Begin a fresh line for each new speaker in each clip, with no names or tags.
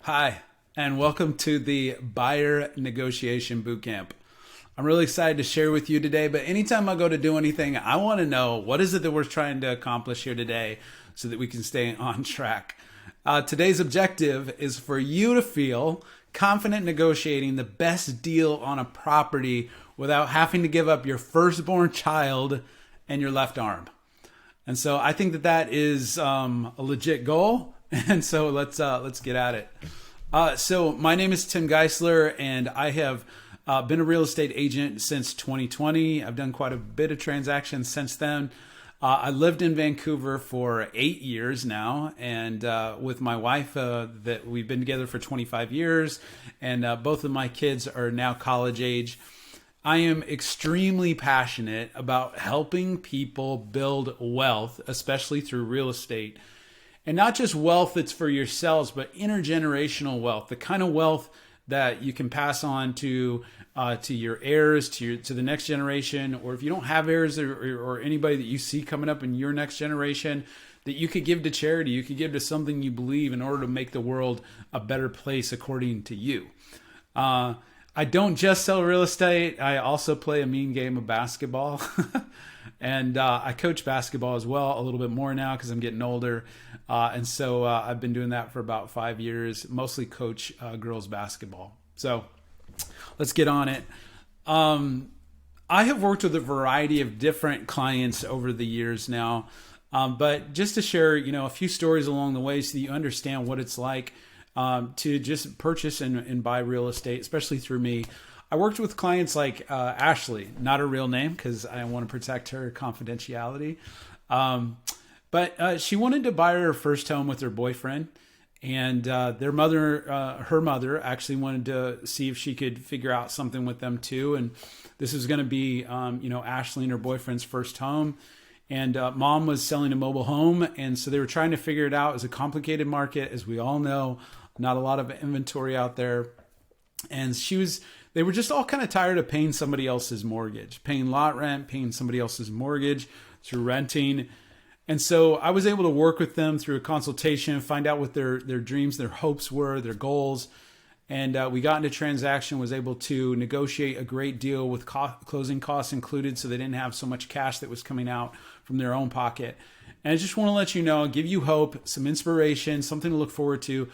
Hi, and welcome to the Buyer Negotiation Bootcamp. I'm really excited to share with you today, but anytime I go to do anything, I want to know what is it that we're trying to accomplish here today so that we can stay on track. Today's objective is for you to feel confident negotiating the best deal on a property without having to give up your firstborn child and your left arm. And so I think that is a legit goal. And so let's get at it. So my name is Tim Geisler, and I have been a real estate agent since 2020. I've done quite a bit of transactions since then. I lived in Vancouver for 8 years now, and with my wife, that we've been together for 25 years, and both of my kids are now college age. I am extremely passionate about helping people build wealth, especially through real estate. And not just wealth that's for yourselves, but intergenerational wealth, the kind of wealth that you can pass on to your heirs, to the next generation, or if you don't have heirs or anybody that you see coming up in your next generation, that you could give to charity, you could give to something you believe in order to make the world a better place according to you. I don't just sell real estate. I also play a mean game of basketball. And I coach basketball as well, a little bit more now because I'm getting older. And so I've been doing that for about 5 years, mostly coach girls basketball. So let's get on it. I have worked with a variety of different clients over the years now. But just to share, a few stories along the way so that you understand what it's like to just purchase and buy real estate, especially through me. I worked with clients like Ashley, not her real name because I want to protect her confidentiality. But she wanted to buy her first home with her boyfriend, and her mother actually wanted to see if she could figure out something with them too. And this was going to be, Ashley and her boyfriend's first home. And mom was selling a mobile home, and so they were trying to figure it out. It was a complicated market, as we all know, not a lot of inventory out there. And they were just all kind of tired of paying somebody else's mortgage, paying lot rent, paying somebody else's mortgage through renting. And so I was able to work with them through a consultation, find out what their dreams, their hopes were, their goals. And we got into transaction, was able to negotiate a great deal with closing costs included, so they didn't have so much cash that was coming out from their own pocket. And I just want to let you know, give you hope, some inspiration, something to look forward to.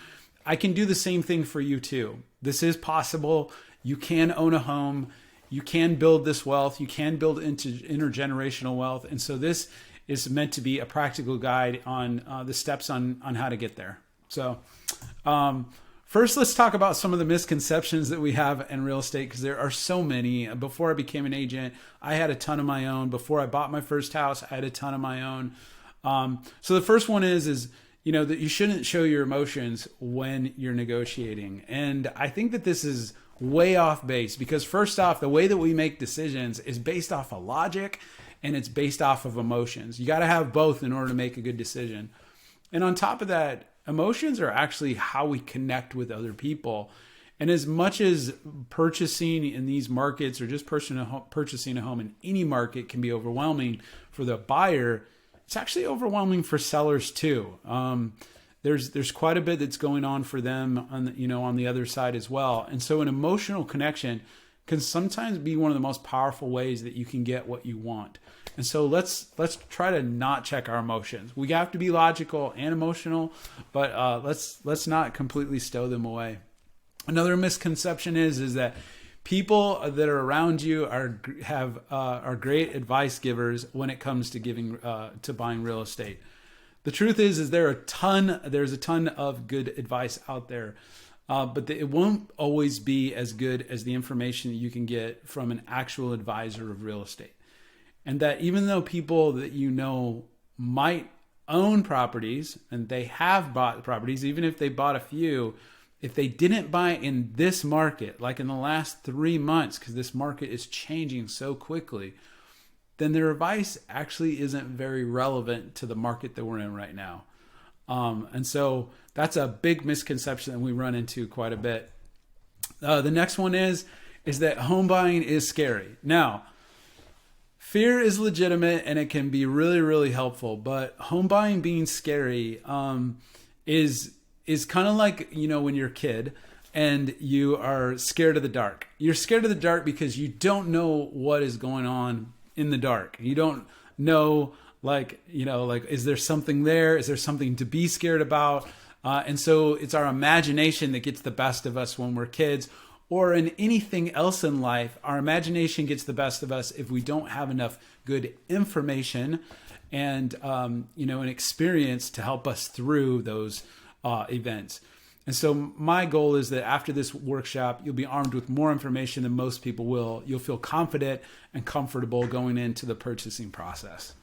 I can do the same thing for you too. This is possible. You can own a home. You can build this wealth. You can build into intergenerational wealth. And so this is meant to be a practical guide on the steps on how to get there. So first, let's talk about some of the misconceptions that we have in real estate, because there are so many. Before I became an agent, I had a ton of my own. Before I bought my first house, I had a ton of my own. So the first one is that you shouldn't show your emotions when you're negotiating. And I think that this is way off base, because first off, the way that we make decisions is based off of logic and it's based off of emotions. You got to have both in order to make a good decision. And on top of that, emotions are actually how we connect with other people. And as much as purchasing in these markets or just purchasing a home in any market can be overwhelming for the buyer, it's actually overwhelming for sellers too. There's quite a bit that's going on for them on the other side as well. And so an emotional connection can sometimes be one of the most powerful ways that you can get what you want. And so let's try to not check our emotions. We have to be logical and emotional, but let's not completely stow them away. Another misconception is that people that are around you are great advice givers when it comes to buying real estate. The truth is there's a ton of good advice out there, but it won't always be as good as the information that you can get from an actual advisor of real estate. And that even though people that might own properties and they have bought properties, even if they bought a few, if they didn't buy in this market, like in the last 3 months, because this market is changing so quickly, then their advice actually isn't very relevant to the market that we're in right now. And so that's a big misconception that we run into quite a bit. The next one is that home buying is scary. Now, fear is legitimate and it can be really, really helpful, but home buying being scary is is kind of like, when you're a kid and you are scared of the dark. You're scared of the dark because you don't know what is going on in the dark. You don't know, is there something there? Is there something to be scared about? And so it's our imagination that gets the best of us when we're kids, or in anything else in life. Our imagination gets the best of us if we don't have enough good information and, an experience to help us through those events. And so my goal is that after this workshop, you'll be armed with more information than most people will. You'll feel confident and comfortable going into the purchasing process.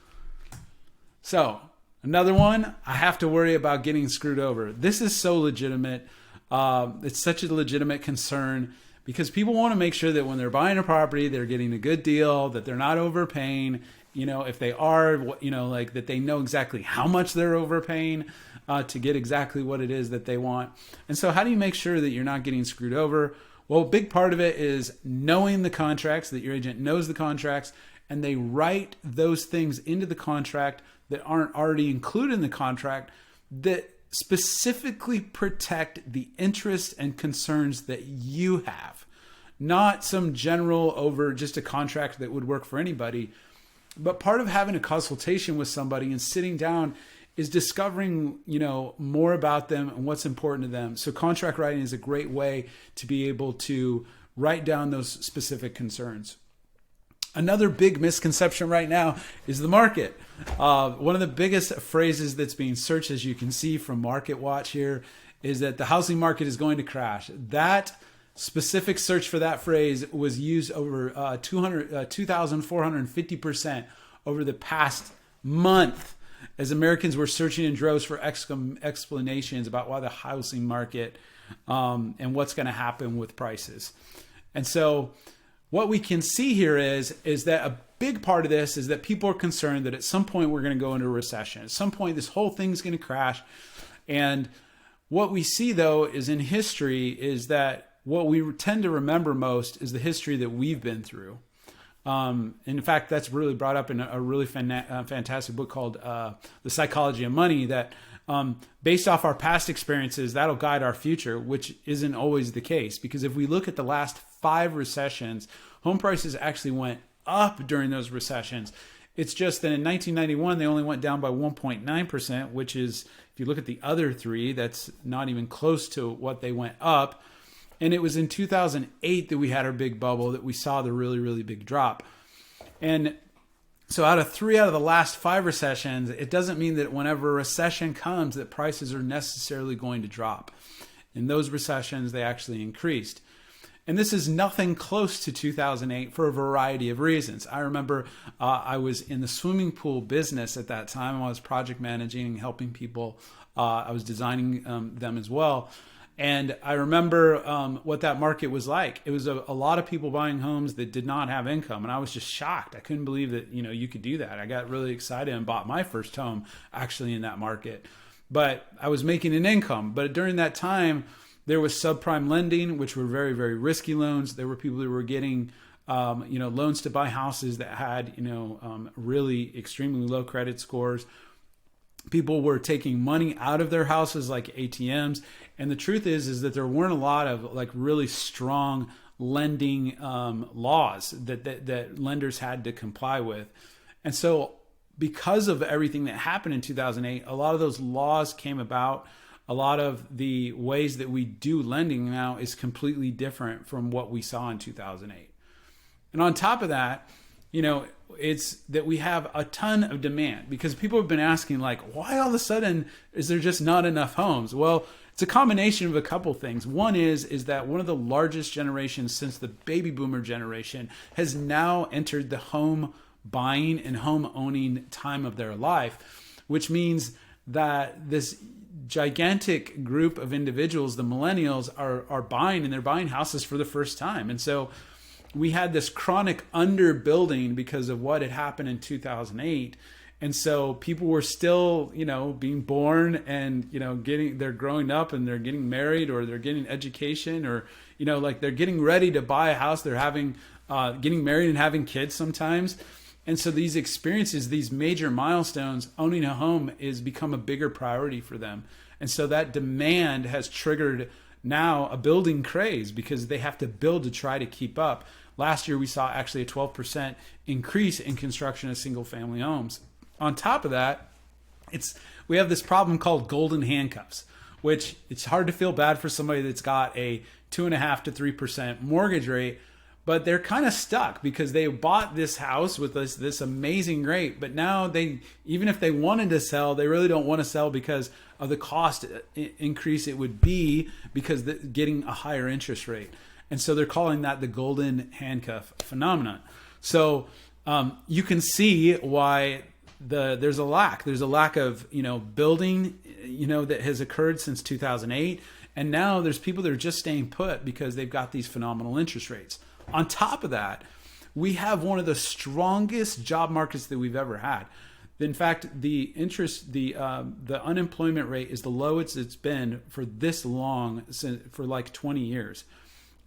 So another one, I have to worry about getting screwed over. This is so legitimate. It's such a legitimate concern because people want to make sure that when they're buying a property, they're getting a good deal, that they're not overpaying. If they are, that they know exactly how much they're overpaying to get exactly what it is that they want. And so how do you make sure that you're not getting screwed over? Well, a big part of it is knowing the contracts, that your agent knows the contracts, and they write those things into the contract that aren't already included in the contract that specifically protect the interests and concerns that you have. Not some general over just a contract that would work for anybody. But part of having a consultation with somebody and sitting down is discovering, more about them and what's important to them. So contract writing is a great way to be able to write down those specific concerns. Another big misconception right now is the market. One of the biggest phrases that's being searched, as you can see from Market Watch here, is that the housing market is going to crash. That specific search for that phrase was used over 2,450% over the past month, as Americans were searching in droves for explanations about why the housing market and what's going to happen with prices. And so what we can see here is that a big part of this is that people are concerned that at some point we're going to go into a recession. At some point, this whole thing's going to crash. And what we see, though, is in history is that what we tend to remember most is the history that we've been through. In fact, that's really brought up in a really fantastic book called The Psychology of Money, that based off our past experiences, that'll guide our future, which isn't always the case. Because if we look at the last 5 recessions, home prices actually went up during those recessions. It's just that in 1991, they only went down by 1.9%, which is, if you look at the other 3, that's not even close to what they went up. And it was in 2008 that we had our big bubble, that we saw the really, really big drop. And so 3 out of the last 5 recessions, it doesn't mean that whenever a recession comes that prices are necessarily going to drop. In those recessions, they actually increased. And this is nothing close to 2008 for a variety of reasons. I remember I was in the swimming pool business at that time. I was project managing and helping people. I was designing them as well. And I remember what that market was like. It was a lot of people buying homes that did not have income. And I was just shocked. I couldn't believe that, you could do that. I got really excited and bought my first home actually in that market. But I was making an income. But during that time, there was subprime lending, which were very, very risky loans. There were people who were getting, loans to buy houses that had, really extremely low credit scores. People were taking money out of their houses like ATMs. And the truth is that there weren't a lot of really strong lending laws that lenders had to comply with. And so because of everything that happened in 2008, a lot of those laws came about. A lot of the ways that we do lending now is completely different from what we saw in 2008. And on top of that, it's that we have a ton of demand, because people have been asking, why all of a sudden is there just not enough homes? Well, it's a combination of a couple things. One is that one of the largest generations since the baby boomer generation has now entered the home buying and home owning time of their life, which means that this gigantic group of individuals, the millennials, are buying, and they're buying houses for the first time. And so we had this chronic underbuilding because of what had happened in 2008. And so people were still, being born and, they're growing up and they're getting married, or they're getting education, or, they're getting ready to buy a house. They're getting married and having kids sometimes. And so these experiences, these major milestones, owning a home is become a bigger priority for them. And so that demand has triggered now a building craze because they have to build to try to keep up. Last year, we saw actually a 12% increase in construction of single family homes. On top of that, we have this problem called golden handcuffs, which it's hard to feel bad for somebody that's got a 2.5% to 3% mortgage rate, but they're kind of stuck because they bought this house with this amazing rate, but now even if they wanted to sell, they really don't want to sell because of the cost increase it would be because getting a higher interest rate. And so they're calling that the golden handcuff phenomenon. So you can see why there's a lack of building that has occurred since 2008, and now there's people that are just staying put because they've got these phenomenal interest rates. On top of that, we have one of the strongest job markets that we've ever had. In fact, the unemployment rate is the lowest it's been for this long, for like 20 years.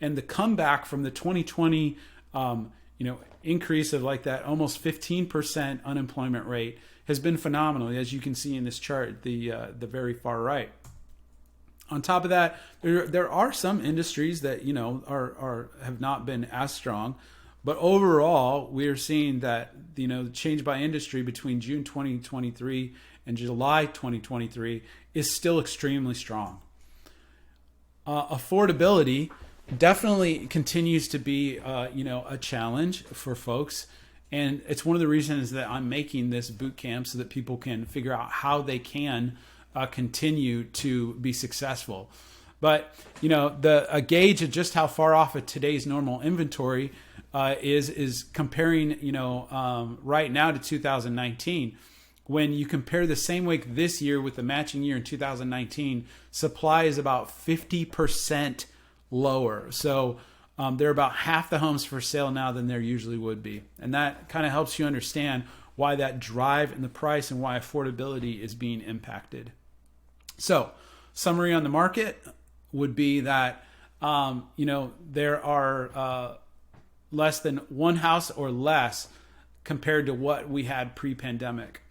And the comeback from the 2020 increase of like that almost 15% unemployment rate has been phenomenal, as you can see in this chart, the very far right. On top of that, there are some industries that have not been as strong, but overall we're seeing that the change by industry between June 2023 and July 2023 is still extremely strong. Affordability definitely continues to be a challenge for folks, and it's one of the reasons that I'm making this boot camp so that people can figure out how they can continue to be successful. But a gauge of just how far off of today's normal inventory is comparing right now to 2019. When you compare the same week this year with the matching year in 2019, supply is about 50% lower. So there are about half the homes for sale now than there usually would be. And that kind of helps you understand why that drive in the price and why affordability is being impacted. So summary on the market would be that, there are less than one house or less compared to what we had pre-pandemic.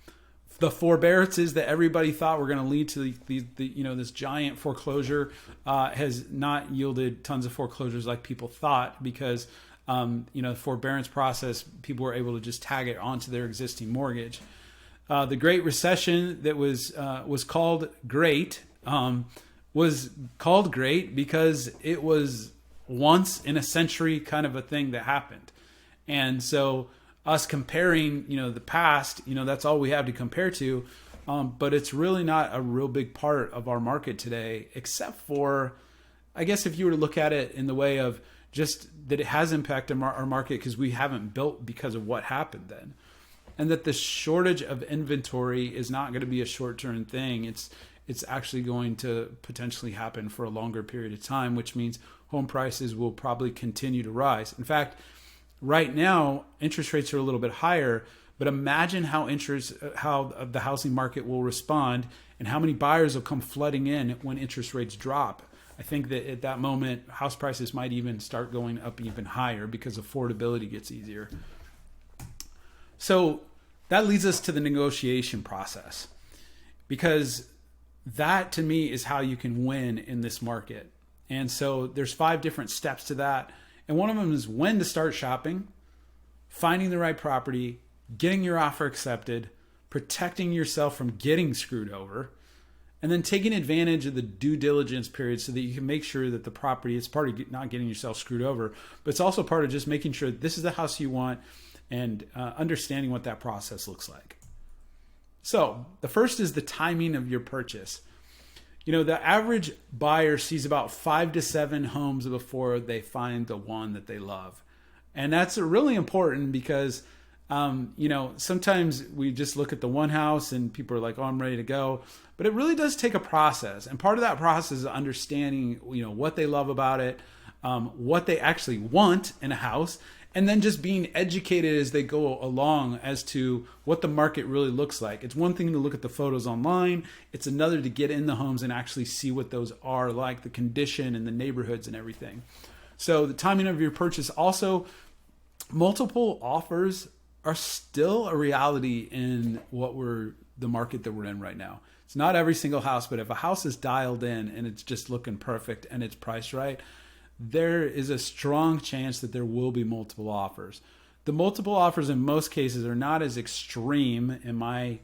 The forbearances that everybody thought were going to lead to this giant foreclosure has not yielded tons of foreclosures like people thought because the forbearance process, people were able to just tag it onto their existing mortgage. The Great Recession that was called great was called great because it was once in a century kind of a thing that happened. And so us comparing, the past, that's all we have to compare to. But it's really not a real big part of our market today, except for, I guess, if you were to look at it in the way of just that it has impacted our market because we haven't built because of what happened then. And that the shortage of inventory is not going to be a short-term thing. It's actually going to potentially happen for a longer period of time, which means home prices will probably continue to rise. In fact, right now, interest rates are a little bit higher, but imagine how the housing market will respond and how many buyers will come flooding in when interest rates drop. I think that at that moment, house prices might even start going up even higher because affordability gets easier. So that leads us to the negotiation process, because that to me is how you can win in this market. And so there's 5 different steps to that. And one of them is when to start shopping, finding the right property, getting your offer accepted, protecting yourself from getting screwed over, and then taking advantage of the due diligence period so that you can make sure that the property is part of not getting yourself screwed over, but it's also part of just making sure this is the house you want and understanding what that process looks like. So the first is the timing of your purchase. The average buyer sees about 5 to 7 homes before they find the one that they love. And that's really important because, sometimes we just look at the one house and people are like, oh, I'm ready to go. But it really does take a process. And part of that process is understanding, what they love about it, what they actually want in a house, and then just being educated as they go along as to what the market really looks like. It's one thing to look at the photos online. It's another to get in the homes and actually see what those are like, the condition and the neighborhoods and everything. So the timing of your purchase. Also, multiple offers are still a reality in the market that we're in right now. It's not every single house, but if a house is dialed in and it's just looking perfect and it's priced right, there is a strong chance that there will be multiple offers. The multiple offers in most cases are not as extreme in my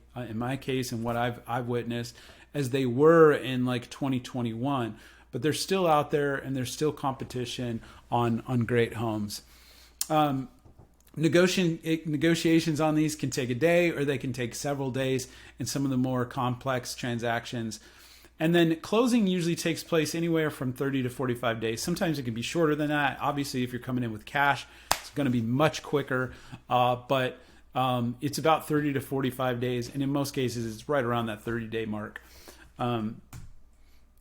case and what I've witnessed as they were in like 2021, but they're still out there and there's still competition on great homes. Negotiations on these can take a day or they can take several days in some of the more complex transactions. And then closing usually takes place anywhere from 30 to 45 days. Sometimes it can be shorter than that. Obviously, if you're coming in with cash, it's going to be much quicker. But it's about 30 to 45 days. And in most cases, it's right around that 30-day mark.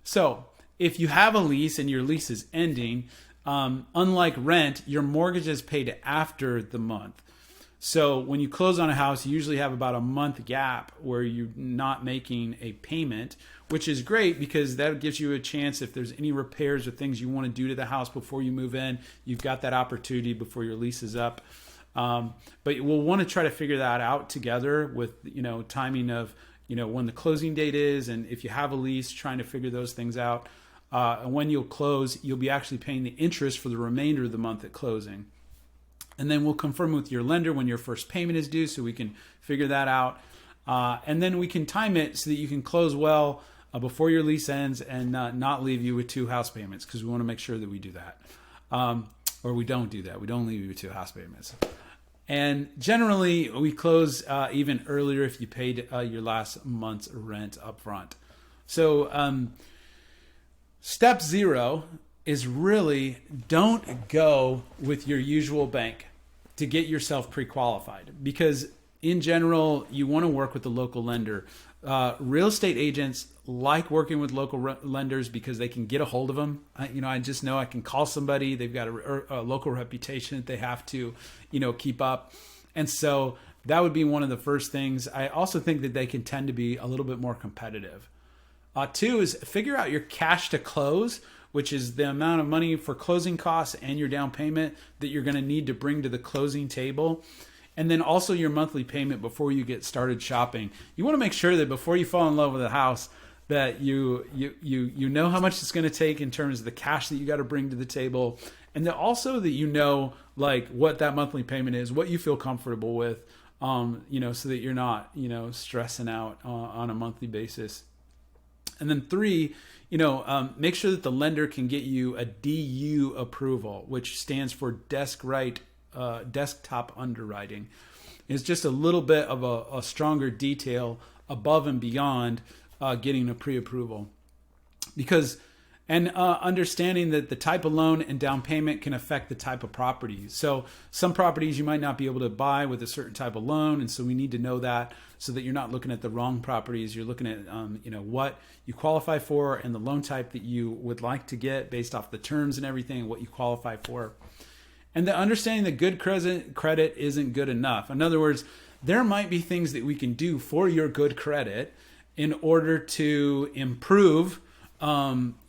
So if you have a lease and your lease is ending, unlike rent, your mortgage is paid after the month. So when you close on a house, you usually have about a month gap where you're not making a payment, which is great because that gives you a chance if there's any repairs or things you want to do to the house before you move in, you've got that opportunity before your lease is up. But we'll want to try to figure that out together with, timing of, when the closing date is, and if you have a lease, trying to figure those things out. And when you'll close, you'll be actually paying the interest for the remainder of the month at closing. And then we'll confirm with your lender when your first payment is due so we can figure that out. And then we can time it so that you can close well before your lease ends and not leave you with 2 house payments, because we want to make sure that we do that. Or we don't do that. We don't leave you with 2 house payments. And generally, we close even earlier if you paid your last month's rent up front. So step 0 is really don't go with your usual bank to get yourself pre-qualified, because in general, you want to work with the local lender. Real estate agents like working with local lenders because they can get a hold of them. I just know I can call somebody. They've got a local reputation that they have to, keep up. And so that would be one of the first things. I also think that they can tend to be a little bit more competitive. 2 is figure out your cash to close, which is the amount of money for closing costs and your down payment that you're going to need to bring to the closing table. And then also your monthly payment before you get started shopping. You want to make sure that before you fall in love with a house that you know how much it's going to take in terms of the cash that you got to bring to the table, and that also that like what that monthly payment is, what you feel comfortable with, so that you're not stressing out on a monthly basis. And then 3, make sure that the lender can get you a DU approval, which stands for desktop underwriting. It's just a little bit of a stronger detail above and beyond getting a pre-approval. Understanding that the type of loan and down payment can affect the type of property. So some properties you might not be able to buy with a certain type of loan, and so we need to know that so that you're not looking at the wrong properties. You're looking at what you qualify for and the loan type that you would like to get based off the terms and everything and what you qualify for. And the understanding that good credit isn't good enough. In other words, there might be things that we can do for your good credit in order to improve your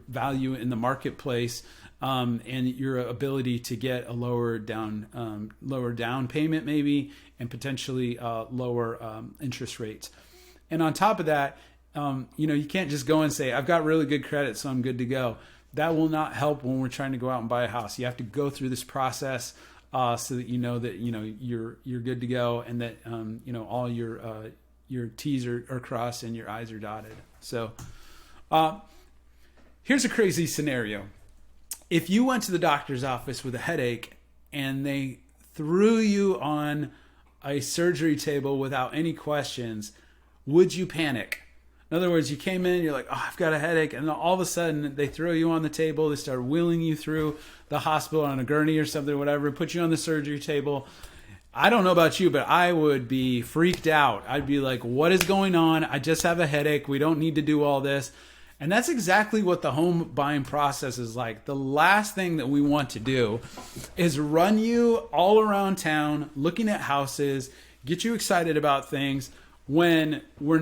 value in the marketplace, and your ability to get a lower down payment maybe, and potentially lower interest rates. And on top of that, you can't just go and say, I've got really good credit, so I'm good to go. That will not help when we're trying to go out and buy a house. You have to go through this process so that you're good to go, and that all your T's are crossed and your I's are dotted. So here's a crazy scenario. If you went to the doctor's office with a headache and they threw you on a surgery table without any questions, would you panic? In other words, you came in, you're like, oh, I've got a headache, and all of a sudden they throw you on the table, they start wheeling you through the hospital on a gurney or something, whatever, put you on the surgery table. I don't know about you, but I would be freaked out. I'd be like, what is going on? I just have a headache. We don't need to do all this. And that's exactly what the home buying process is like. The last thing that we want to do is run you all around town looking at houses, get you excited about things when we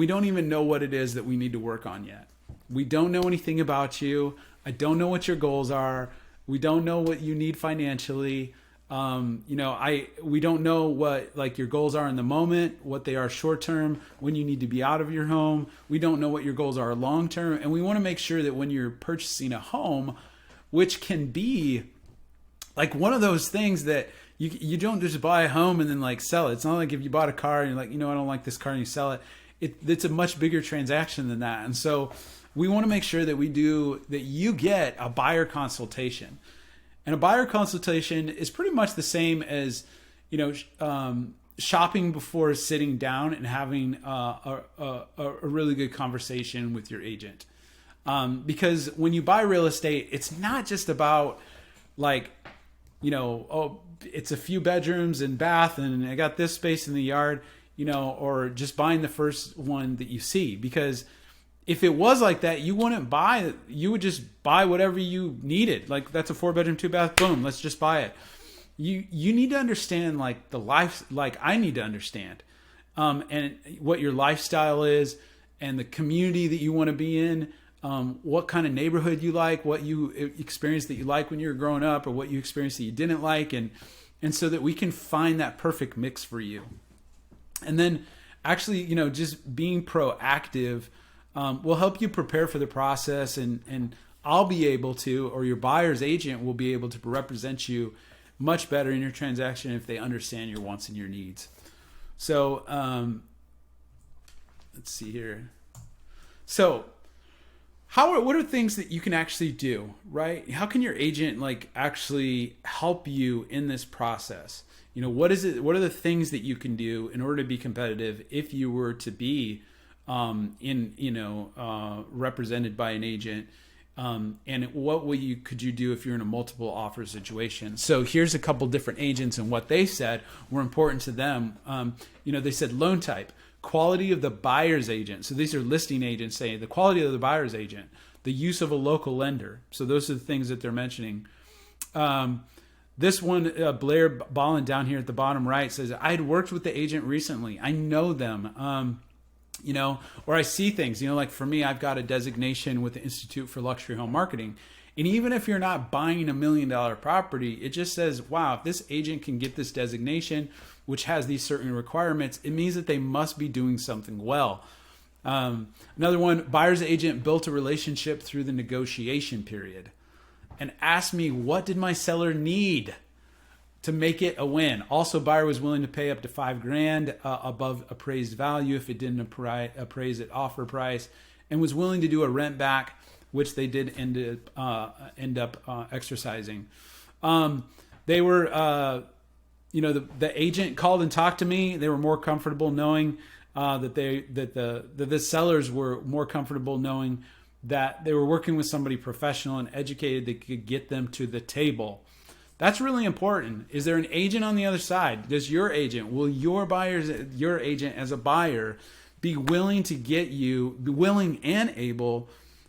don't even know what it is that we need to work on yet. We don't know anything about you. I don't know what your goals are. We don't know what you need financially. We don't know what like your goals are in the moment, what they are short term, when you need to be out of your home. We don't know what your goals are long term, and we want to make sure that when you're purchasing a home, which can be like one of those things that you don't just buy a home and then like sell it. It's not like if you bought a car and you're like, I don't like this car, and you sell it. It's a much bigger transaction than that. And so we want to make sure that you get a buyer consultation. And a buyer consultation is pretty much the same as, shopping before sitting down and having a really good conversation with your agent. Because when you buy real estate, it's not just about like, it's a few bedrooms and bath and I got this space in the yard, or just buying the first one that you see. Because if it was like that, you would just buy whatever you needed. Like that's a 4-bedroom, 2-bath, boom, let's just buy it. You need to understand like the life, like I need to understand, and what your lifestyle is and the community that you want to be in, what kind of neighborhood you like, what you experienced that you like when you were growing up, or what you experienced that you didn't like. And so that we can find that perfect mix for you. And then actually, just being proactive will help you prepare for the process, and I'll be able to, or your buyer's agent will be able to represent you much better in your transaction if they understand your wants and your needs. So let's see here. So what are things that you can actually do, right? How can your agent like actually help you in this process? What is it? What are the things that you can do in order to be competitive if you were to be represented by an agent? And what could you do if you're in a multiple offer situation? So here's a couple different agents and what they said were important to them. They said loan type, quality of the buyer's agent. So these are listing agents saying the quality of the buyer's agent, the use of a local lender. So those are the things that they're mentioning. This one, Blair Ballin down here at the bottom right says, I had worked with the agent recently. I know them. Or I see things, like for me, I've got a designation with the Institute for Luxury Home Marketing. And even if you're not buying $1 million property, it just says, wow, if this agent can get this designation, which has these certain requirements, it means that they must be doing something well. Another one, buyer's agent built a relationship through the negotiation period and asked me, what did my seller need to make it a win? Also, buyer was willing to pay up to $5,000 above appraised value if it didn't appraise at offer price, and was willing to do a rent back, which they did end up exercising. They were, the agent called and talked to me. They were more comfortable knowing that the sellers were more comfortable knowing that they were working with somebody professional and educated that could get them to the table. That's really important. Is there an agent on the other side? Does your agent, will your agent as a buyer be willing and able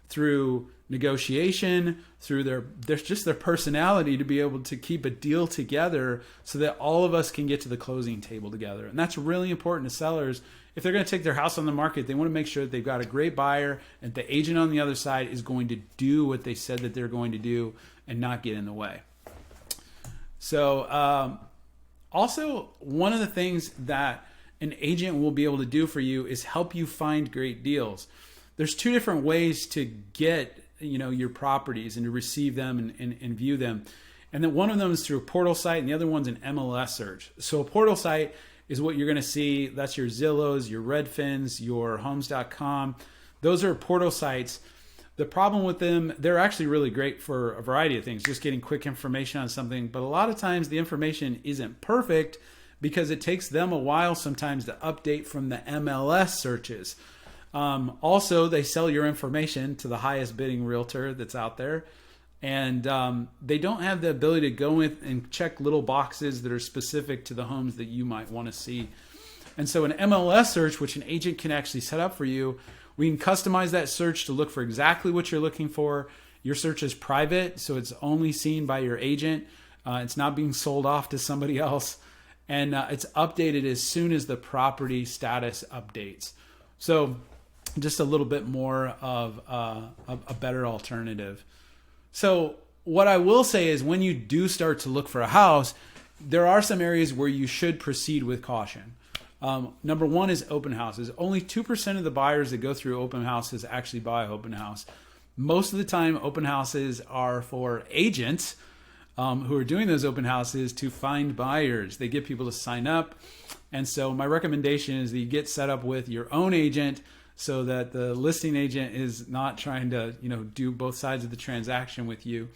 through negotiation, through their personality to be able to keep a deal together so that all of us can get to the closing table together? And that's really important to sellers. If they're going to take their house on the market, they want to make sure that they've got a great buyer and the agent on the other side is going to do what they said that they're going to do and not get in the way. So also, one of the things that an agent will be able to do for you is help you find great deals. There's two different ways to get your properties and to receive them and view them. And then one of them is through a portal site and the other one's an MLS search. So a portal site is what you're going to see. That's your Zillows, your Redfins, your Homes.com. Those are portal sites. The problem with them, they're actually really great for a variety of things, just getting quick information on something. But a lot of times the information isn't perfect because it takes them a while sometimes to update from the MLS searches. Also, they sell your information to the highest bidding realtor that's out there. And they don't have the ability to go in and check little boxes that are specific to the homes that you might want to see. And so an MLS search, which an agent can actually set up for you, we can customize that search to look for exactly what you're looking for. Your search is private, so it's only seen by your agent. It's not being sold off to somebody else. And it's updated as soon as the property status updates. So just a little bit more of a better alternative. So what I will say is when you do start to look for a house, there are some areas where you should proceed with caution. Number one is open houses. Only 2% of the buyers that go through open houses actually buy an open house. Most of the time, open houses are for agents who are doing those open houses to find buyers. They get people to sign up. And so my recommendation is that you get set up with your own agent so that the listing agent is not trying to, do both sides of the transaction with you.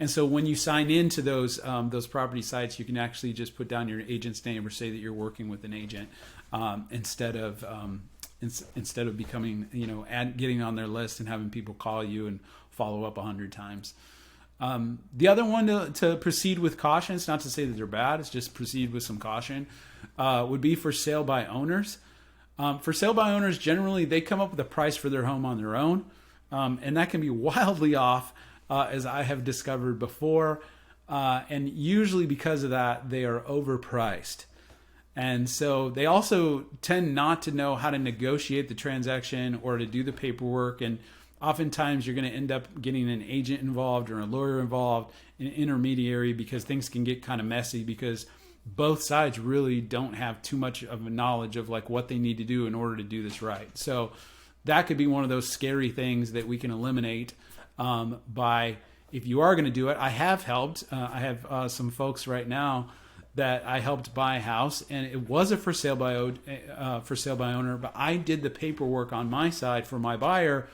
And so when you sign into those property sites, you can actually just put down your agent's name or say that you're working with an agent instead of becoming, getting on their list and having people call you and follow up 100 times. The other one to proceed with caution, it's not to say that they're bad, it's just proceed with some caution, would be for sale by owners. For sale by owners, generally they come up with a price for their home on their own, and that can be wildly off, as I have discovered before, and usually because of that, they are overpriced. And so they also tend not to know how to negotiate the transaction or to do the paperwork. And oftentimes you're going to end up getting an agent involved or a lawyer involved, an intermediary, because things can get kind of messy because both sides really don't have too much of a knowledge of like what they need to do in order to do this right. So that could be one of those scary things that we can eliminate by, if you are going to do it. I have helped. I have some folks right now that I helped buy a house, and it was a for sale by owner, but I did the paperwork on my side for my buyer,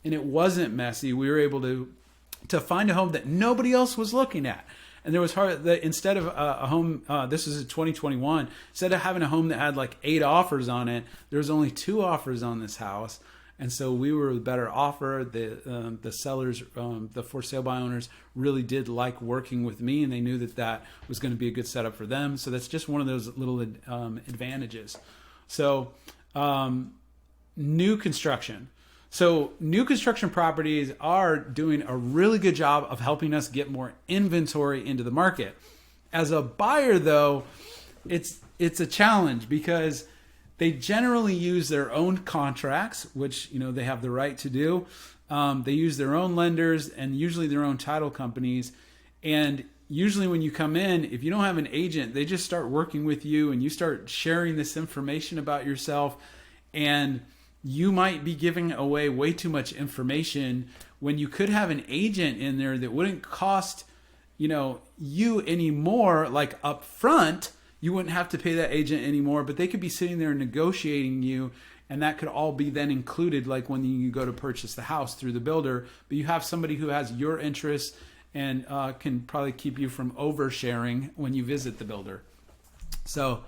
and it wasn't messy. We were able to find a home that nobody else was looking at. And there was instead of a home, this is 2021, instead of having a home that had like 8 offers on it, there was only 2 offers on this house. And so we were the better offer. The sellers, the for sale by owners, really did like working with me, and they knew that was going to be a good setup for them. So that's just one of those little advantages. So new construction. So new construction properties are doing a really good job of helping us get more inventory into the market. As a buyer, though, it's a challenge because they generally use their own contracts, which they have the right to do. They use their own lenders and usually their own title companies. And usually when you come in, if you don't have an agent, they just start working with you and you start sharing this information about yourself. And you might be giving away way too much information when you could have an agent in there that wouldn't cost you any more, like up front. You wouldn't have to pay that agent anymore, but they could be sitting there negotiating you, and that could all be then included like when you go to purchase the house through the builder. But you have somebody who has your interests and can probably keep you from oversharing when you visit the builder. So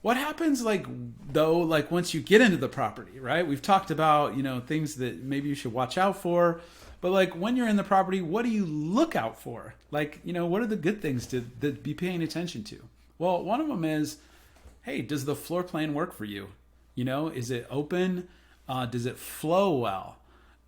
what happens once you get into the property, right? We've talked about, things that maybe you should watch out for. But like when you're in the property, what do you look out for? Like, what are the good things to be paying attention to? Well, one of them is, hey, does the floor plan work for you? Is it open? Does it flow well?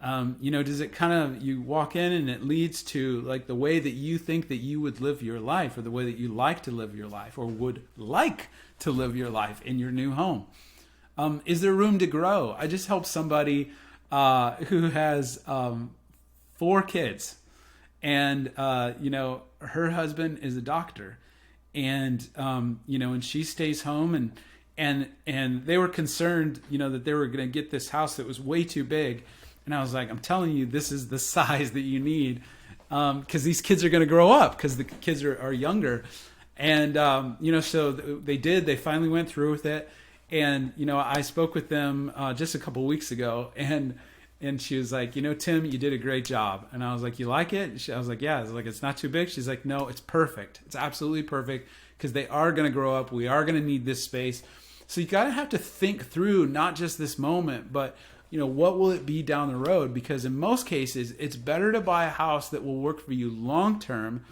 Does it kind of, you walk in and it leads to like the way that you think that you would live your life, or the way that you like to live your life, or would like to live your life in your new home? Is there room to grow? I just helped somebody who has 4 kids, and her husband is a doctor, and and she stays home, and they were concerned that they were going to get this house that was way too big. And I was like, I'm telling you, this is the size that you need, because these kids are going to grow up, because the kids are younger. And so they finally went through with it. And I spoke with them just a couple of weeks ago, and she was like, Tim, you did a great job. And I was like, you like it? I was like, yeah. I was like, it's not too big. She's like, no, it's perfect. It's absolutely perfect, because they are going to grow up. We are going to need this space. So you got to have to think through not just this moment, but what will it be down the road? Because in most cases, it's better to buy a house that will work for you long term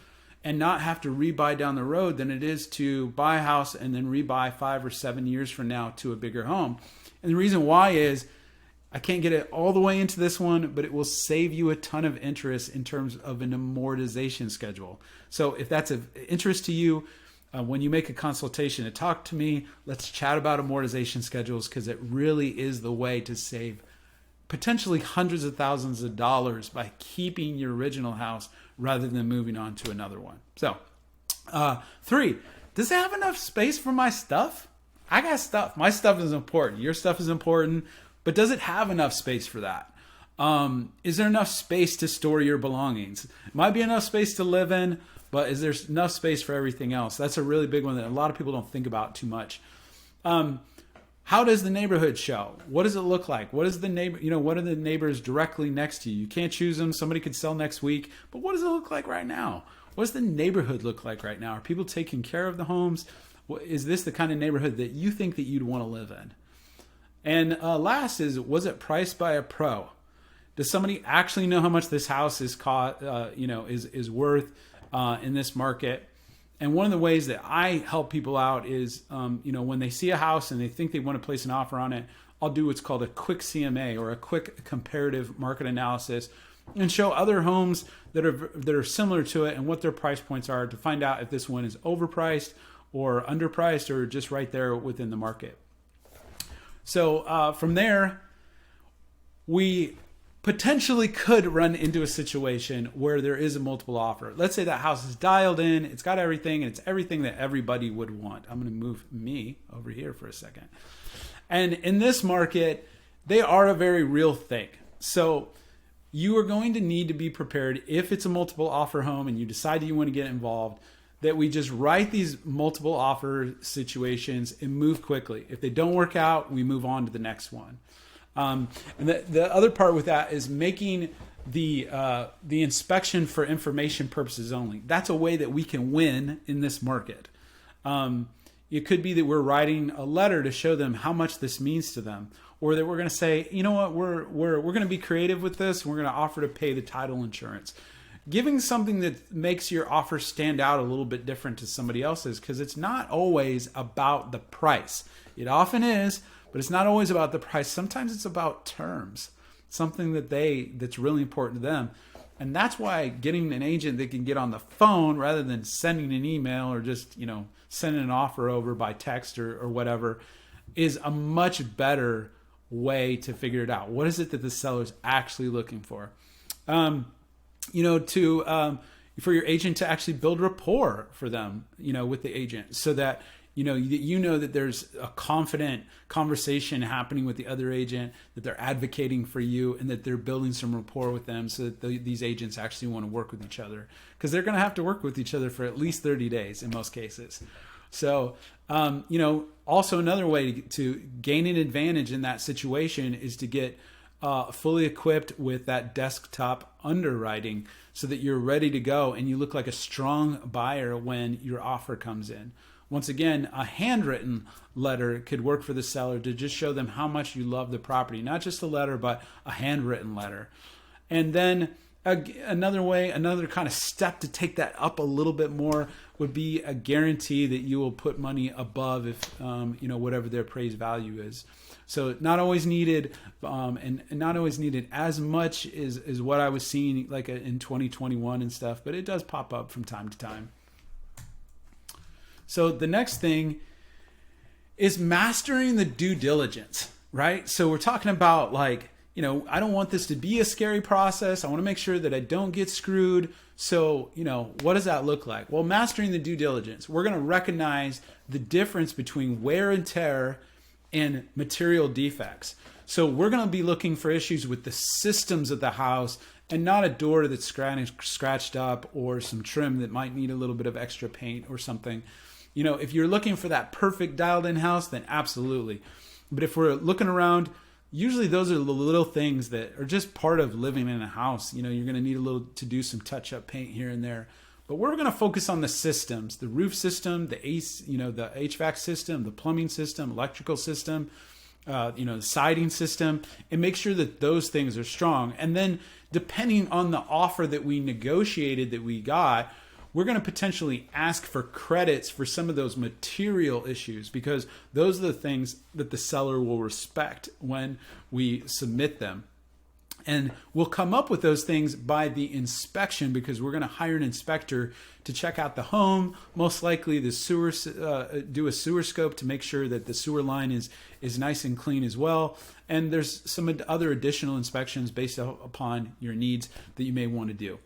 and not have to rebuy down the road than it is to buy a house and then rebuy 5 or 7 years from now to a bigger home. And the reason why is, I can't get it all the way into this one, but it will save you a ton of interest in terms of an amortization schedule. So if that's of interest to you, when you make a consultation to talk to me, let's chat about amortization schedules, because it really is the way to save potentially hundreds of thousands of dollars by keeping your original house rather than moving on to another one. So Three, does it have enough space for my stuff? I got stuff. My stuff is important. Your stuff is important, but does it have enough space for that? Is there enough space to store your belongings? Might be enough space to live in, but is there enough space for everything else? That's a really big one that a lot of people don't think about too much. How does the neighborhood show? What does it look like? What is the neighbor? What are the neighbors directly next to you? You can't choose them. Somebody could sell next week, but what does it look like right now? What does the neighborhood look like right now? Are people taking care of the homes? Is this the kind of neighborhood that you think that you'd want to live in? And last is, was it priced by a pro? Does somebody actually know how much this house is is worth in this market? And one of the ways that I help people out is, when they see a house and they think they want to place an offer on it, I'll do what's called a quick CMA, or a quick comparative market analysis, and show other homes that are similar to it and what their price points are, to find out if this one is overpriced or underpriced or just right there within the market. So from there, we potentially could run into a situation where there is a multiple offer. Let's say that house is dialed in, it's got everything, and it's everything that everybody would want. I'm going to move me over here for a second. And in this market, they are a very real thing. So you are going to need to be prepared, if it's a multiple offer home and you decide you want to get involved, that we just write these multiple offer situations and move quickly. If they don't work out, we move on to the next one. And the other part with that is making the inspection for information purposes only. That's a way that we can win in this market. It could be that we're writing a letter to show them how much this means to them, or that we're going to say, you know what, we're going to be creative with this. We're going to offer to pay the title insurance. Giving something that makes your offer stand out a little bit different to somebody else's, because it's not always about the price. It often is, but it's not always about the price. Sometimes it's about terms, something that's really important to them. And that's why getting an agent that can get on the phone rather than sending an email or just, sending an offer over by text or whatever is a much better way to figure it out. What is it that the seller's actually looking for? For your agent to actually build rapport for them, with the agent, so that that there's a confident conversation happening with the other agent, that they're advocating for you, and that they're building some rapport with them, so that these agents actually want to work with each other, because they're going to have to work with each other for at least 30 days in most cases. So, also another way to gain an advantage in that situation is to get fully equipped with that desktop underwriting, so that you're ready to go and you look like a strong buyer when your offer comes in. Once again, a handwritten letter could work for the seller to just show them how much you love the property. Not just a letter, but a handwritten letter. And then another kind of step to take that up a little bit more would be a guarantee that you will put money above if whatever their appraised value is. So not always needed, and not always needed as much is what I was seeing like in 2021 and stuff, but it does pop up from time to time. So the next thing is mastering the due diligence, right? So we're talking about I don't want this to be a scary process. I want to make sure that I don't get screwed. So, what does that look like? Well, mastering the due diligence, we're going to recognize the difference between wear and tear and material defects. So we're going to be looking for issues with the systems of the house, and not a door that's scratched up or some trim that might need a little bit of extra paint or something. If you're looking for that perfect dialed in house, then absolutely. But if we're looking around, usually those are the little things that are just part of living in a house. You're going to need to do some touch up paint here and there. But we're going to focus on the systems, the roof system, the the HVAC system, the plumbing system, electrical system, the siding system, and make sure that those things are strong. And then depending on the offer that we negotiated that we got, we're going to potentially ask for credits for some of those material issues, because those are the things that the seller will respect when we submit them. And we'll come up with those things by the inspection, because we're going to hire an inspector to check out the home, most likely the sewer, do a sewer scope to make sure that the sewer line is nice and clean as well. And there's some other additional inspections based upon your needs that you may want to do.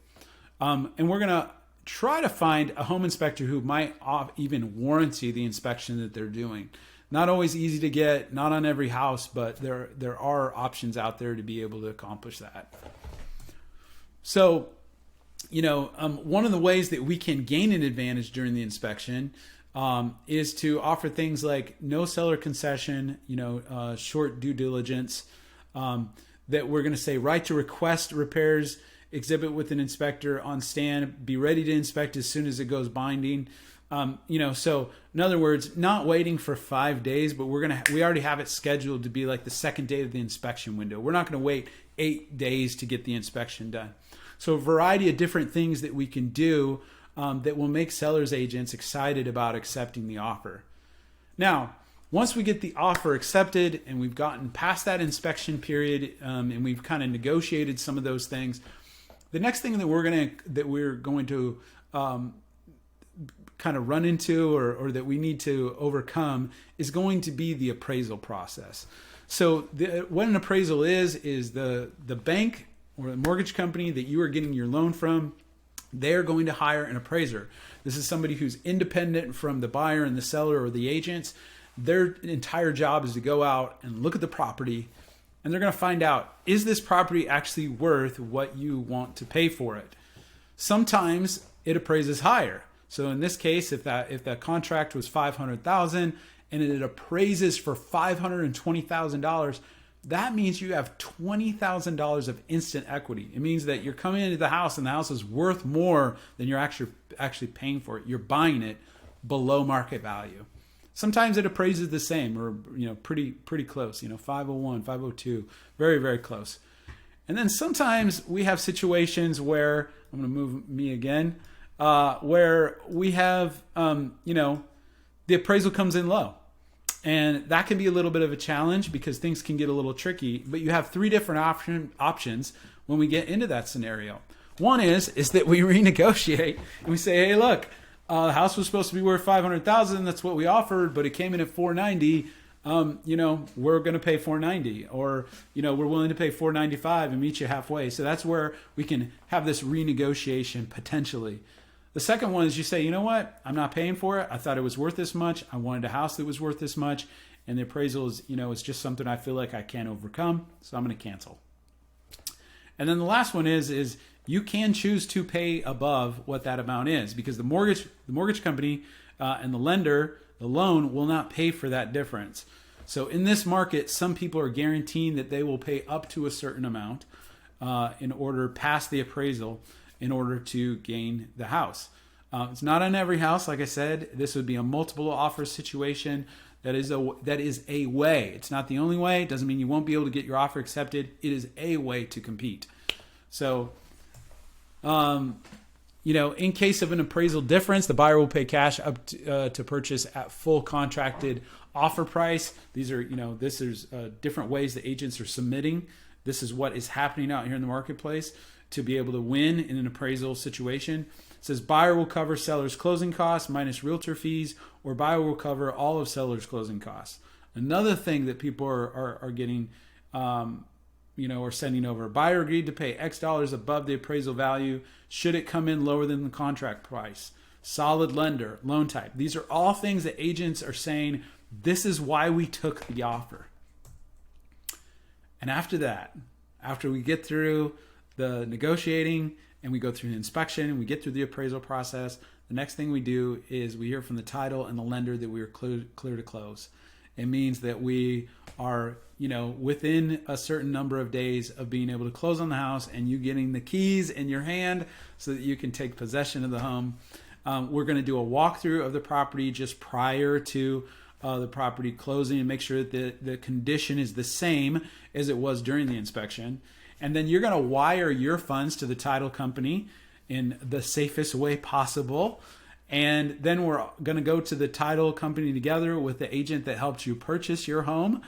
And we're going to try to find a home inspector who might even warranty the inspection that they're doing. Not always easy to get, not on every house, but there are options out there to be able to accomplish that. So, one of the ways that we can gain an advantage during the inspection is to offer things like no seller concession, short due diligence, that we're going to say right to request repairs, exhibit with an inspector on stand, be ready to inspect as soon as it goes binding. So in other words, not waiting for 5 days, but we already have it scheduled to be like the second day of the inspection window. We're not going to wait 8 days to get the inspection done. So a variety of different things that we can do that will make sellers agents excited about accepting the offer. Now, once we get the offer accepted and we've gotten past that inspection period and we've kind of negotiated some of those things, the next thing that we're going to kind of run into or that we need to overcome is going to be the appraisal process. So what an appraisal is the bank or the mortgage company that you are getting your loan from, they're going to hire an appraiser. This is somebody who's independent from the buyer and the seller or the agents. Their entire job is to go out and look at the property, and they're going to find out, is this property actually worth what you want to pay for it? Sometimes it appraises higher. So in this case, if that contract was $500,000 and it appraises for $520,000, that means you have $20,000 of instant equity. It means that you're coming into the house and the house is worth more than you're actually paying for it. You're buying it below market value. Sometimes it appraises the same or pretty close, 501, 502, very, very close. And then sometimes we have situations where, I'm going to move me again, where we have, the appraisal comes in low. And that can be a little bit of a challenge because things can get a little tricky. But you have three different options when we get into that scenario. One is that we renegotiate and we say, hey, look, the house was supposed to be worth $500,000. That's what we offered, but it came in at $490. We're going to pay $490, or we're willing to pay $495 and meet you halfway. So that's where we can have this renegotiation potentially. The second one is you say, you know what? I'm not paying for it. I thought it was worth this much. I wanted a house that was worth this much, and the appraisal is, it's just something I feel like I can't overcome, so I'm going to cancel. And then the last one is you can choose to pay above what that amount is, because the mortgage company and the lender, the loan, will not pay for that difference. So in this market, some people are guaranteeing that they will pay up to a certain amount in order past the appraisal in order to gain the house. It's not on every house. Like I said, this would be a multiple offer situation. That is a way. It's not the only way. It doesn't mean you won't be able to get your offer accepted. It is a way to compete. So, in case of an appraisal difference, the buyer will pay cash up to purchase at full contracted offer price. These are, this is different ways that agents are submitting. This is what is happening out here in the marketplace to be able to win in an appraisal situation. It says buyer will cover seller's closing costs minus realtor fees, or buyer will cover all of seller's closing costs. Another thing that people are getting, or sending over, buyer agreed to pay X dollars above the appraisal value should it come in lower than the contract price. Solid lender, loan type. These are all things that agents are saying, this is why we took the offer. And after that, after we get through the negotiating and we go through the inspection and we get through the appraisal process, the next thing we do is we hear from the title and the lender that we are clear to close. It means that we are, within a certain number of days of being able to close on the house and you getting the keys in your hand so that you can take possession of the home. We're going to do a walkthrough of the property just prior to the property closing and make sure that the condition is the same as it was during the inspection. And then you're going to wire your funds to the title company in the safest way possible. And then we're going to go to the title company together with the agent that helped you purchase your home.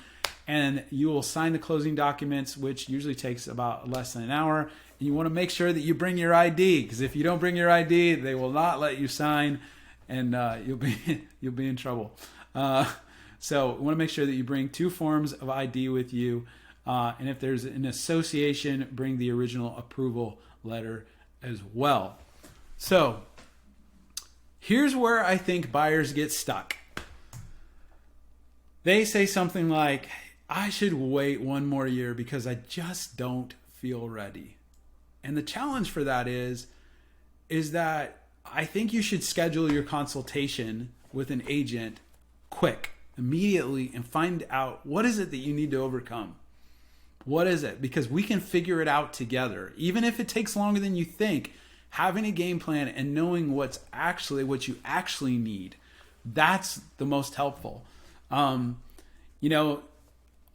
And you will sign the closing documents, which usually takes about less than an hour. And you want to make sure that you bring your ID, because if you don't bring your ID, they will not let you sign, and you'll be in trouble. So we want to make sure that you bring 2 forms of ID with you. And if there's an association, bring the original approval letter as well. So Here's where I think buyers get stuck. They say something like, I should wait one more year because I just don't feel ready. And the challenge for that is that I think you should schedule your consultation with an agent quick, immediately, and find out what is it that you need to overcome. What is it? Because we can figure it out together. Even if it takes longer than you think, having a game plan and knowing what you actually need, that's the most helpful.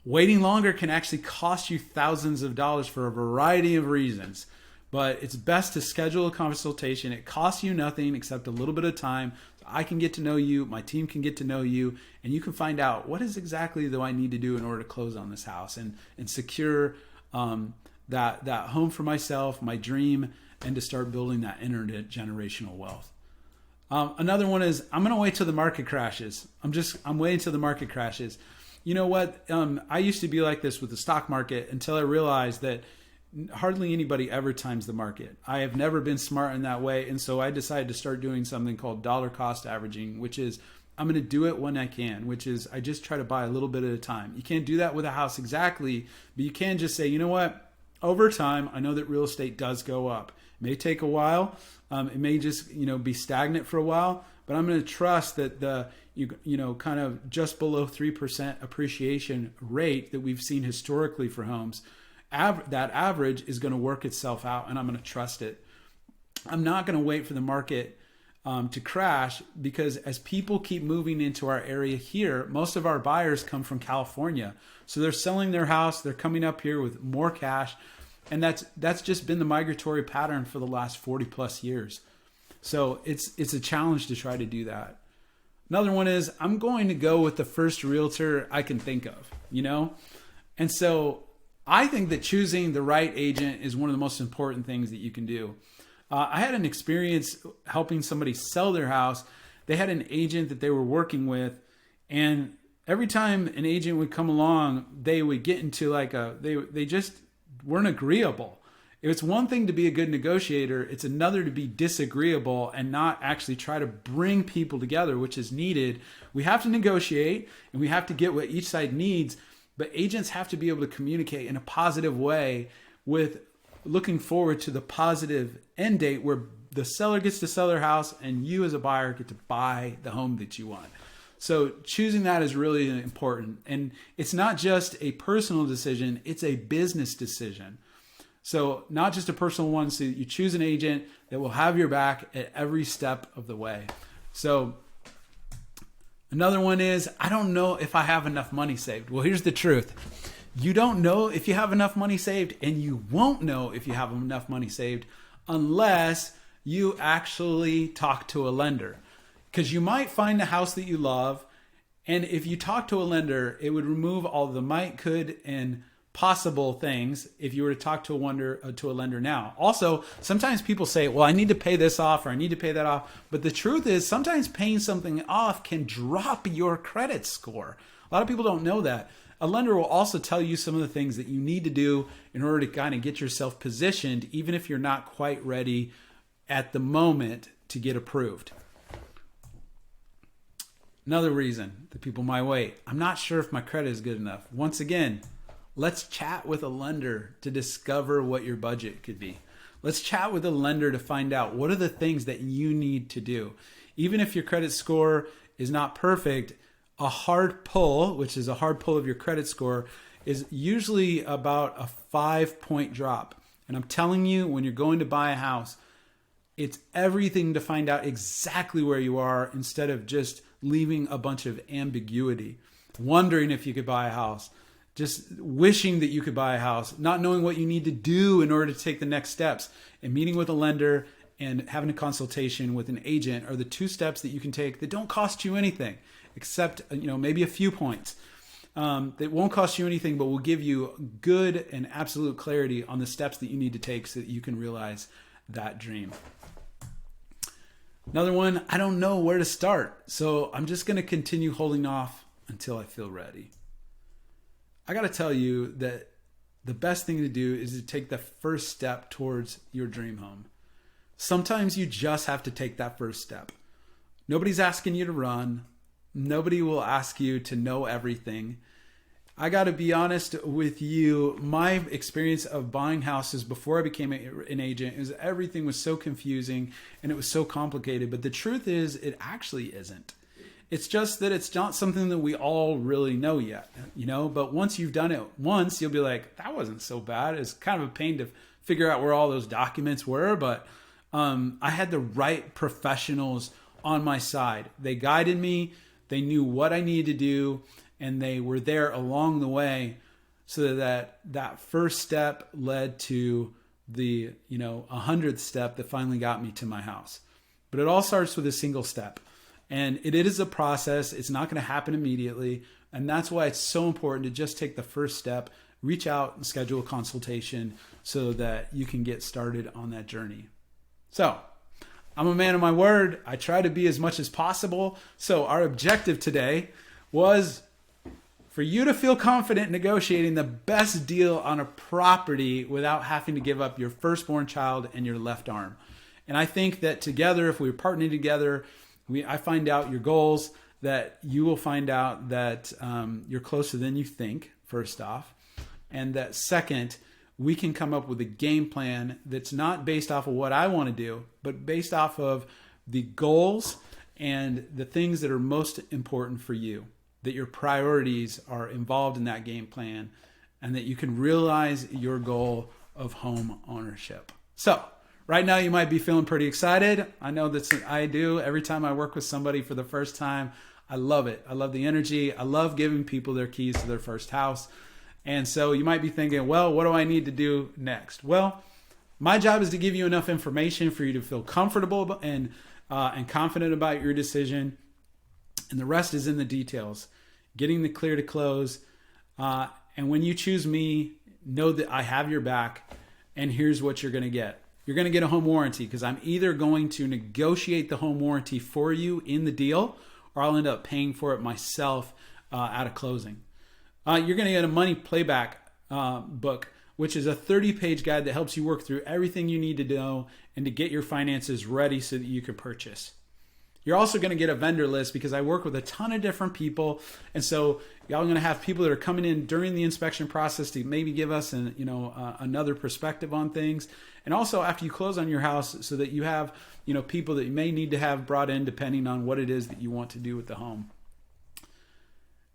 Waiting longer can actually cost you thousands of dollars for a variety of reasons. But it's best to schedule a consultation. It costs you nothing except a little bit of time. So I can get to know you, my team can get to know you, and you can find out what is exactly do I need to do in order to close on this house and secure that home for myself, my dream, and to start building that intergenerational wealth. Another one is I'm going to wait till the market crashes. I'm waiting till the market crashes. You know what? I used to be like this with the stock market until I realized that hardly anybody ever times the market. I have never been smart in that way. And so I decided to start doing something called dollar cost averaging, which is I'm going to do it when I can, which is I just try to buy a little bit at a time. You can't do that with a house exactly, but you can just say, you know what? Over time, I know that real estate does go up. It may take a while. It may just, be stagnant for a while, but I'm going to trust that the, kind of just below 3% appreciation rate that we've seen historically for homes, that average is going to work itself out, and I'm going to trust it. I'm not going to wait for the market to crash, because as people keep moving into our area here, most of our buyers come from California. So they're selling their house, they're coming up here with more cash, and that's just been the migratory pattern for the last 40 plus years. So it's a challenge to try to do that. Another one is I'm going to go with the first realtor I can think of, And so I think that choosing the right agent is one of the most important things that you can do. I had an experience helping somebody sell their house. They had an agent that they were working with, and every time an agent would come along, they would get into they just weren't agreeable. It's one thing to be a good negotiator. It's another to be disagreeable and not actually try to bring people together, which is needed. We have to negotiate and we have to get what each side needs, but agents have to be able to communicate in a positive way with looking forward to the positive end date where the seller gets to sell their house and you as a buyer get to buy the home that you want. So choosing that is really important. And it's not just a personal decision, it's a business decision. So not just a personal one, so you choose an agent that will have your back at every step of the way. So another one is, I don't know if I have enough money saved. Well, here's the truth. You don't know if you have enough money saved, and you won't know if you have enough money saved unless you actually talk to a lender. Because you might find a house that you love, and if you talk to a lender, it would remove all the might, could, and possible things if you were to talk to a lender now. Also, sometimes people say, well, I need to pay this off or I need to pay that off. But the truth is sometimes paying something off can drop your credit score. A lot of people don't know that. A lender will also tell you some of the things that you need to do in order to kind of get yourself positioned, even if you're not quite ready at the moment to get approved. Another reason that people might wait, I'm not sure if my credit is good enough. Once again, let's chat with a lender to discover what your budget could be. Let's chat with a lender to find out what are the things that you need to do. Even if your credit score is not perfect, a hard pull, which is a hard pull of your credit score, is usually about a 5-point drop. And I'm telling you, when you're going to buy a house, it's everything to find out exactly where you are instead of just leaving a bunch of ambiguity, wondering if you could buy a house, just wishing that you could buy a house, not knowing what you need to do in order to take the next steps. And meeting with a lender and having a consultation with an agent are the two steps that you can take that don't cost you anything, except maybe a few points. That won't cost you anything, but will give you good and absolute clarity on the steps that you need to take so that you can realize that dream. Another one, I don't know where to start, so I'm just going to continue holding off until I feel ready. I got to tell you that the best thing to do is to take the first step towards your dream home. Sometimes you just have to take that first step. Nobody's asking you to run. Nobody will ask you to know everything. I got to be honest with you. My experience of buying houses before I became an agent is everything was so confusing and it was so complicated. But the truth is, it actually isn't. It's just that it's not something that we all really know yet, But once you've done it once, you'll be like, that wasn't so bad. It's kind of a pain to figure out where all those documents were. But I had the right professionals on my side. They guided me. They knew what I needed to do. And they were there along the way so that first step led to the 100th step that finally got me to my house. But it all starts with a single step. And it is a process. It's not going to happen immediately. And that's why it's so important to just take the first step, reach out and schedule a consultation so that you can get started on that journey. So I'm a man of my word. I try to be as much as possible. So our objective today was for you to feel confident negotiating the best deal on a property without having to give up your firstborn child and your left arm. And I think that together, if we're partnering together, I find out your goals, that you will find out that you're closer than you think, first off. And that second, we can come up with a game plan that's not based off of what I want to do, but based off of the goals and the things that are most important for you, that your priorities are involved in that game plan, and that you can realize your goal of home ownership. So right now you might be feeling pretty excited. I know that I do. Every time I work with somebody for the first time, I love it. I love the energy. I love giving people their keys to their first house. And so you might be thinking, well, what do I need to do next? Well, my job is to give you enough information for you to feel comfortable and confident about your decision. And the rest is in the details, getting the clear to close. And when you choose me, know that I have your back. And here's what you're going to get. You're going to get a home warranty, because I'm either going to negotiate the home warranty for you in the deal, or I'll end up paying for it myself at a closing. You're going to get a money playback book, which is a 30-page guide that helps you work through everything you need to know and to get your finances ready so that you can purchase. You're also going to get a vendor list, because I work with a ton of different people. And so y'all are going to have people that are coming in during the inspection process to maybe give us another perspective on things. And also after you close on your house, so that you have people that you may need to have brought in depending on what it is that you want to do with the home.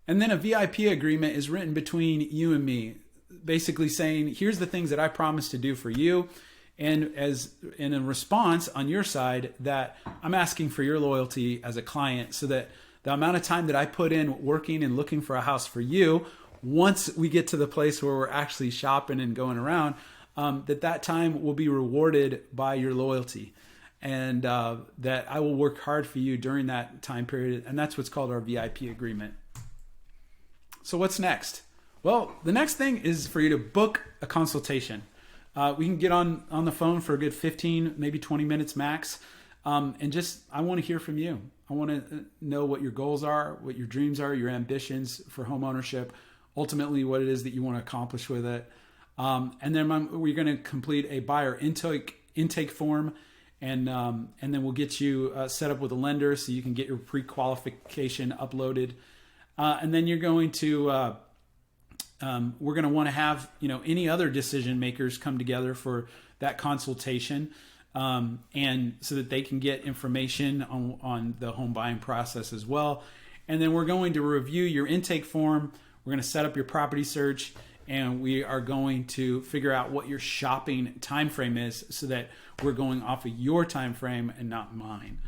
And then a VIP agreement is written between you and me, basically saying, here's the things that I promise to do for you. And as in a response on your side, that I'm asking for your loyalty as a client, so that the amount of time that I put in working and looking for a house for you, once we get to the place where we're actually shopping and going around, that time will be rewarded by your loyalty. And that I will work hard for you during that time period. And that's what's called our VIP agreement. So what's next? Well, the next thing is for you to book a consultation. We can get on the phone for a good 15, maybe 20 minutes max. And I want to hear from you. I want to know what your goals are, what your dreams are, your ambitions for home ownership, ultimately what it is that you want to accomplish with it. And then we're going to complete a buyer intake form. And then we'll get you set up with a lender so you can get your pre-qualification uploaded. And then you're going to, we're going to want to have, any other decision makers come together for that consultation, and so that they can get information on the home buying process as well. And then we're going to review your intake form. We're going to set up your property search, and we are going to figure out what your shopping time frame is, so that we're going off of your time frame and not mine.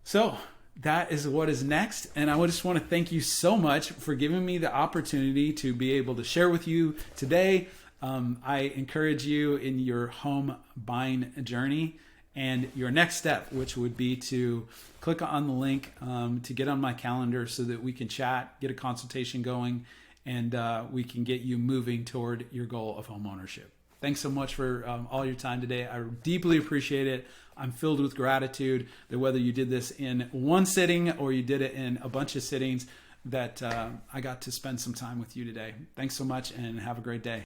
So that is what is next. And I just want to thank you so much for giving me the opportunity to be able to share with you today. I encourage you in your home buying journey, and your next step, which would be to click on the link to get on my calendar so that we can chat, get a consultation going, and we can get you moving toward your goal of home ownership. Thanks so much for all your time today. I deeply appreciate it. I'm filled with gratitude that whether you did this in one sitting or you did it in a bunch of sittings, that I got to spend some time with you today. Thanks so much, and have a great day.